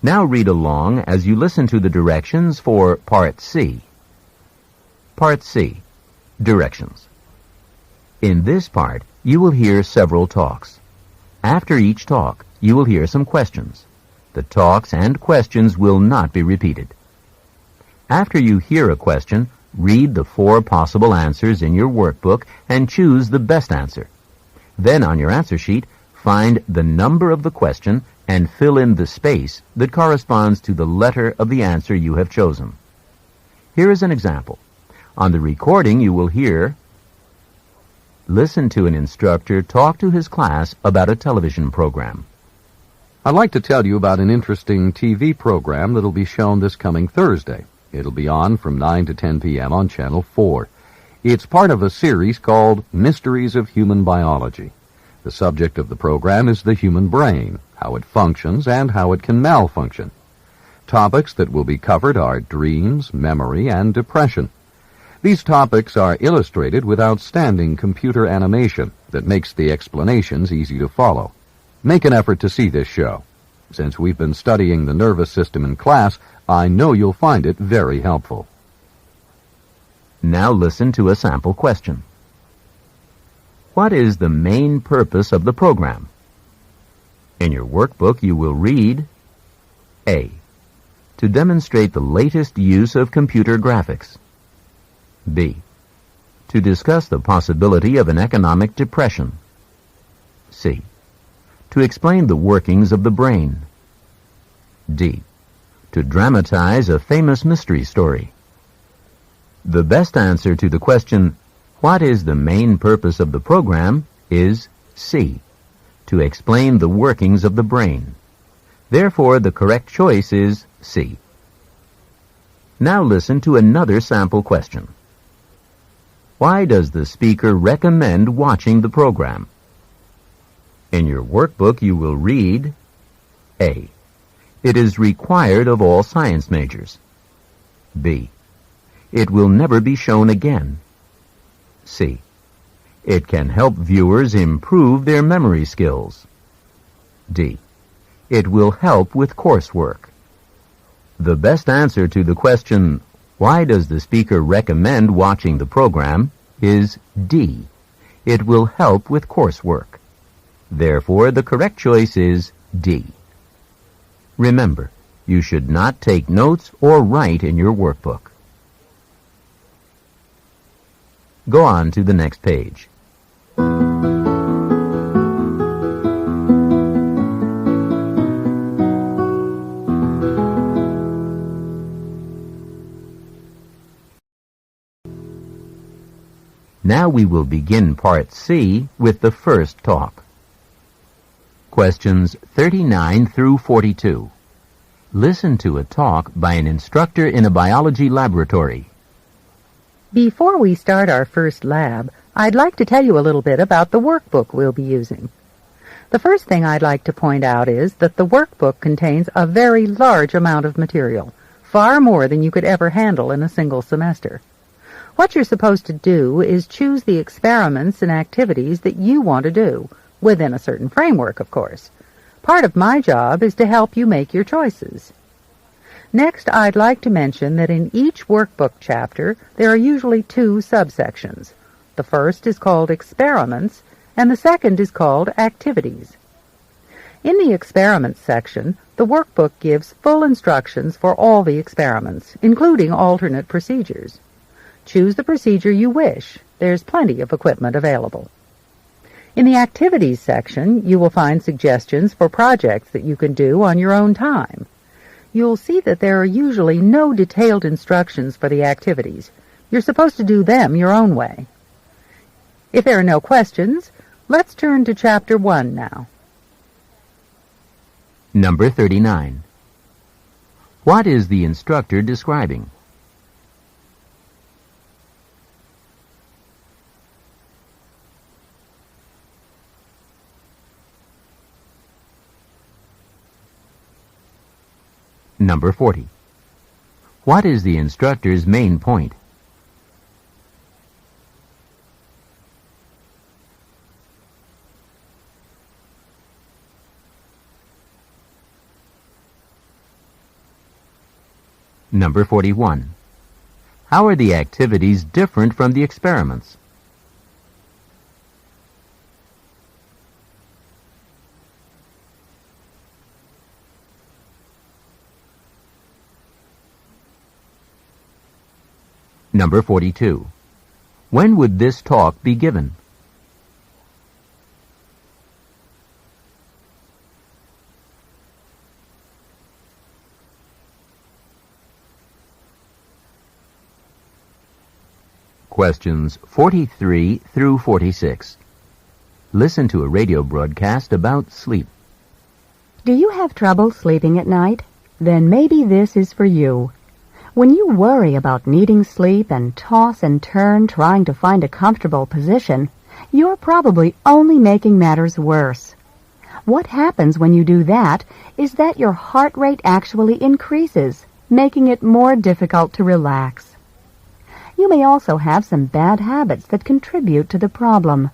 Now read along as you listen to the directions for Part C. Part C. Directions. In this part, you will hear several talks. After each talk, you will hear some questions. The talks and questions will not be repeated. After you hear a question, read the 4 possible answers in your workbook and choose the best answer. Then on your answer sheet, find the number of the question and fill in the space that corresponds to the letter of the answer you have chosen. Here is an example. On the recording, you will hear, listen to an instructor talk to his class about a television program. I'd like to tell you about an interesting TV program that'll be shown this coming Thursday. It'll be on from 9 to 10 p.m. on Channel 4. It's part of a series called Mysteries of Human Biology. The subject of the program is the human brain, how it functions and how it can malfunction. Topics that will be covered are dreams, memory, and depression. These topics are illustrated with outstanding computer animation that makes the explanations easy to follow. Make an effort to see this show. Since we've been studying the nervous system in class, I know you'll find it very helpful. Now listen to a sample question. What is the main purpose of the program? In your workbook, you will read A. To demonstrate the latest use of computer graphics. B. To discuss the possibility of an economic depression. C. To explain the workings of the brain. D. To dramatize a famous mystery story. The best answer to the question, what is the main purpose of the program, is C. To explain the workings of the brain. Therefore, the correct choice is C. Now listen to another sample question. Why does the speaker recommend watching the program? In your workbook, you will read A. It is required of all science majors. B. It will never be shown again. C. It can help viewers improve their memory skills. D. It will help with coursework. The best answer to the question, why does the speaker recommend watching the program, is D. It will help with coursework. Therefore, the correct choice is D. Remember, you should not take notes or write in your workbook. Go on to the next page. Now we will begin Part C with the first talk. Questions 39 through 42. Listen to a talk by an instructor in a biology laboratory. Before we start our first lab, I'd like to tell you a little bit about the workbook we'll be using. The first thing I'd like to point out is that the workbook contains a very large amount of material, far more than you could ever handle in a single semester. What you're supposed to do is choose the experiments and activities that you want to do, within a certain framework, of course. Part of my job is to help you make your choices. Next, I'd like to mention that in each workbook chapter, there are usually 2 subsections. The first is called Experiments, and the second is called Activities. In the Experiments section, the workbook gives full instructions for all the experiments, including alternate procedures. Choose the procedure you wish. There's plenty of equipment available. In the Activities section, you will find suggestions for projects that you can do on your own time. You'll see that there are usually no detailed instructions for the activities. You're supposed to do them your own way. If there are no questions, let's turn to Chapter 1 now. Number 39. What is the instructor describing? Number 40. What is the instructor's main point? Number 41. How are the activities different from the experiments? Number 42. When would this talk be given? Questions 43 through 46. Listen to a radio broadcast about sleep. Do you have trouble sleeping at night? Then maybe this is for you. When you worry about needing sleep and toss and turn trying to find a comfortable position, you're probably only making matters worse. What happens when you do that is that your heart rate actually increases, making it more difficult to relax. You may also have some bad habits that contribute to the problem.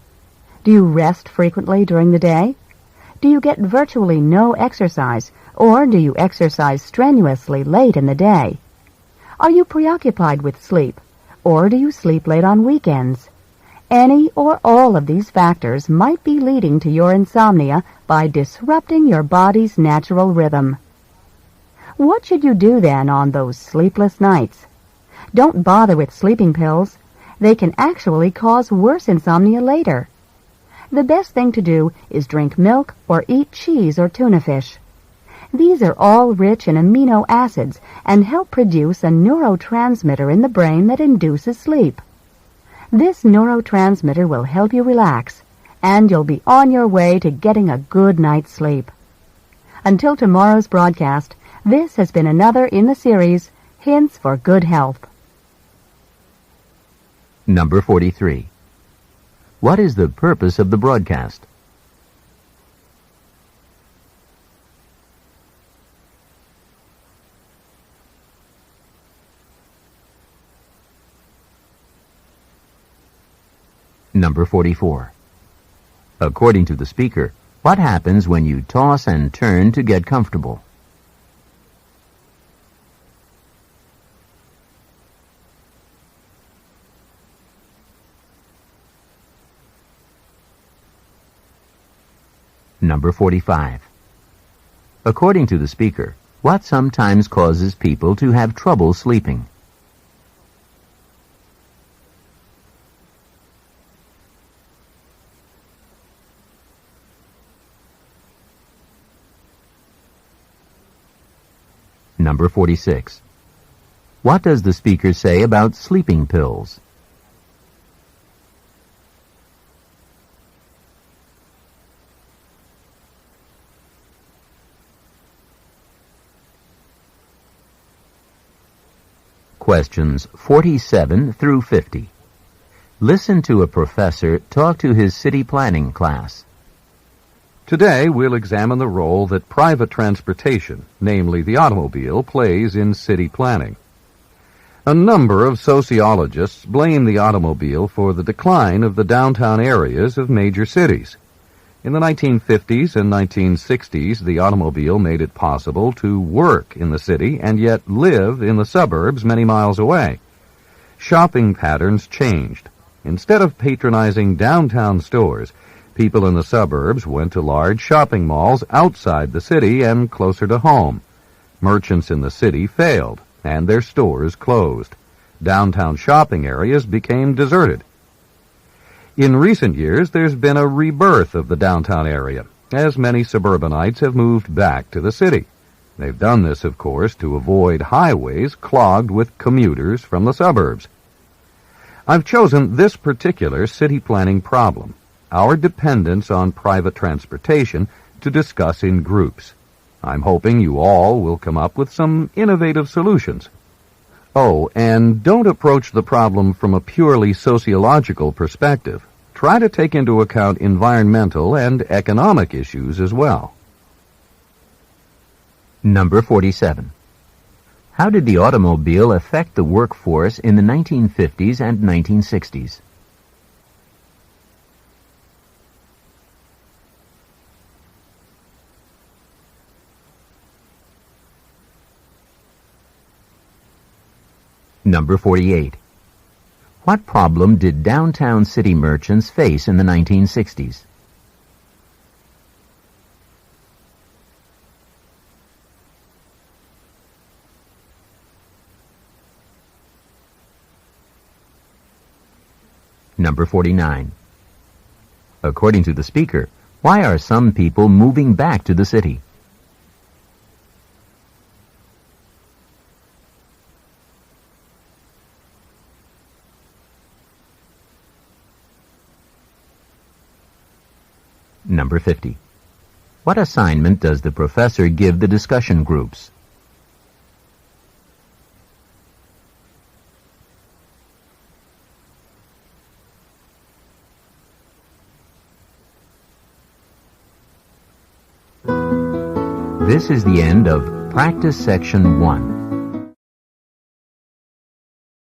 Do you rest frequently during the day? Do you get virtually no exercise, or do you exercise strenuously late in the day? Are you preoccupied with sleep, or do you sleep late on weekends? Any or all of these factors might be leading to your insomnia by disrupting your body's natural rhythm. What should you do then on those sleepless nights? Don't bother with sleeping pills. They can actually cause worse insomnia later. The best thing to do is drink milk or eat cheese or tuna fish. These are all rich in amino acids and help produce a neurotransmitter in the brain that induces sleep. This neurotransmitter will help you relax, and you'll be on your way to getting a good night's sleep. Until tomorrow's broadcast, this has been another in the series, Hints for Good Health. Number 43. What is the purpose of the broadcast? Number 44. According to the speaker, what happens when you toss and turn to get comfortable? Number 45. According to the speaker, what sometimes causes people to have trouble sleeping? Number 46. What does the speaker say about sleeping pills? Questions 47 through 50. Listen to a professor talk to his city planning class. Today, we'll examine the role that private transportation, namely the automobile, plays in city planning. A number of sociologists blame the automobile for the decline of the downtown areas of major cities. In the 1950s and 1960s, the automobile made it possible to work in the city and yet live in the suburbs many miles away. Shopping patterns changed. Instead of patronizing downtown stores, people in the suburbs went to large shopping malls outside the city and closer to home. Merchants in the city failed, and their stores closed. Downtown shopping areas became deserted. In recent years, there's been a rebirth of the downtown area, as many suburbanites have moved back to the city. They've done this, of course, to avoid highways clogged with commuters from the suburbs. I've chosen this particular city planning problem, our dependence on private transportation, to discuss in groups. I'm hoping you all will come up with some innovative solutions. Oh, and don't approach the problem from a purely sociological perspective. Try to take into account environmental and economic issues as well. Number 47. How did the automobile affect the workforce in the 1950s and 1960s? Number 48. What problem did downtown city merchants face in the 1960s? Number 49. According to the speaker, why are some people moving back to the city? Number 50. What assignment does the professor give the discussion groups? This is the end of Practice Section 1.